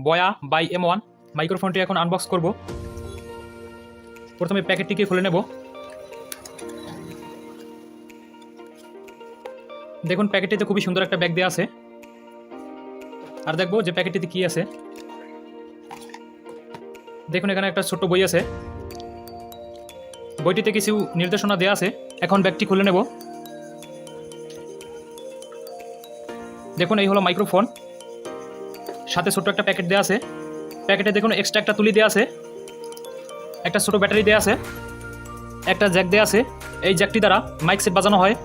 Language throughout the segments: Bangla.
বয়া বাই M1 মাইক্রোফোনটি এখন আনবক্স করব। প্রথমে প্যাকেটটিকে খুলে নেব। দেখুন প্যাকেটটিতে খুবই সুন্দর একটা ব্যাগ দেওয়া আছে। আর দেখবো যে প্যাকেটটিতে কি আছে। দেখুন এখানে একটা ছোট্ট বই আছে, বইটিতে কিছু নির্দেশনা দেওয়া আছে। এখন ব্যাগটি খুলে নেব। দেখুন এই হলো মাইক্রোফোন, সাথে ছোট্ট একটা প্যাকেট দেওয়া আছে। প্যাকেটে দেখুন এক্সট্রা একটা তুলি দেওয়া আছে, একটা ছোট ব্যাটারি দেওয়া আছে, একটা জ্যাক দেওয়া আছে। এই জ্যাকটি দ্বারা মাইক সেট বাজানো হয়।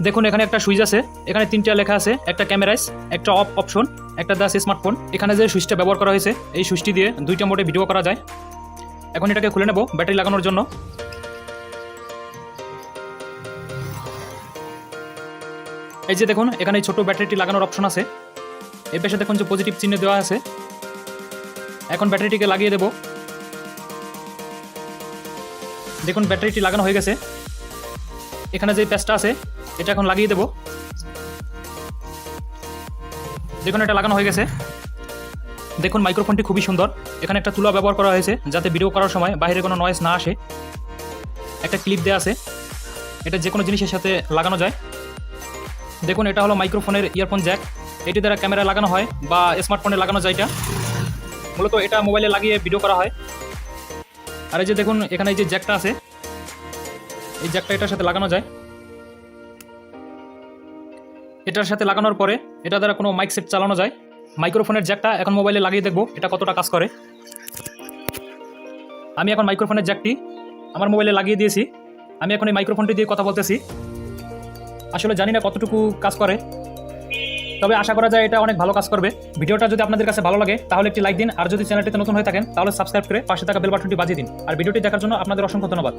দেখুন এখানে একটা সুইচ আছে, এখানে 3টা লেখা আছে, একটা ক্যামেরাইজ, একটা অফ অপশন, একটা দেওয়া আছে স্মার্টফোন। এখানে যে সুইচটা ব্যবহার করা হয়েছে এই সুইচটি দিয়ে 2টা মোডে ভিডিও করা যায়। এখন এটাকে খুলে নেব ব্যাটারি লাগানোর জন্য। এই যে দেখুন এখানে ছোট ব্যাটারিটি লাগানোর অপশন আছে। এই পাশে দেখুন যে পজিটিভ চিহ্ন দেওয়া আছে। এখন ব্যাটারিটিকে লাগিয়ে দেব। দেখুন ব্যাটারিটি লাগানো হয়ে গেছে। এখানে যে প্যাচটা আছে এটা এখন লাগিয়ে দেব। দেখুন এটা লাগানো হয়ে গেছে। দেখুন মাইক্রোফোনটি খুবই সুন্দর। এখানে একটা তুলা ব্যবহার করা হয়েছে যাতে ভিডিও করার সময় বাইরে কোনো নয়েজ না আসে। একটা ক্লিপ দেওয়া আছে, এটা যে কোনো জিনিসের সাথে লাগানো যায়। দেখুন এটা হলো মাইক্রোফোনের ইয়ারফোন জ্যাক। এটি দ্বারা ক্যামেরা লাগানো হয় বা স্মার্টফোনে লাগানো যায়। এটা মূলত এটা মোবাইলে লাগিয়ে ভিডিও করা হয়। আর এই যে দেখুন এখানে এই যে জ্যাকটা আছে, এই জ্যাকটা এটার সাথে লাগানো যায়। এটার সাথে লাগানোর পরে এটা দ্বারা কোনো মাইক সেট চালানো যায়। মাইক্রোফোনের জ্যাকটা এখন মোবাইলে লাগিয়ে দেখব এটা কতটা কাজ করে। আমি এখন মাইক্রোফোনের জ্যাকটি আমার মোবাইলে লাগিয়ে দিয়েছি। আমি এখন এই মাইক্রোফোনটি দিয়ে কথা বলতেছি। আসলে জানি না কতটুকু কাজ করে, তবে আশা করা যায় এটা অনেক ভালো কাজ করবে। ভিডিওটা যদি আপনাদের কাছে ভালো লাগে তাহলে একটি লাইক দিন, আর যদি চ্যানেলটিতে নতুন হয়ে থাকেন তাহলে সাবস্ক্রাইব করে পাশে থাকা বেল বাটনটি বাজিয়ে দিন। আর ভিডিওটি দেখার জন্য আপনাদের অসংখ্য ধন্যবাদ।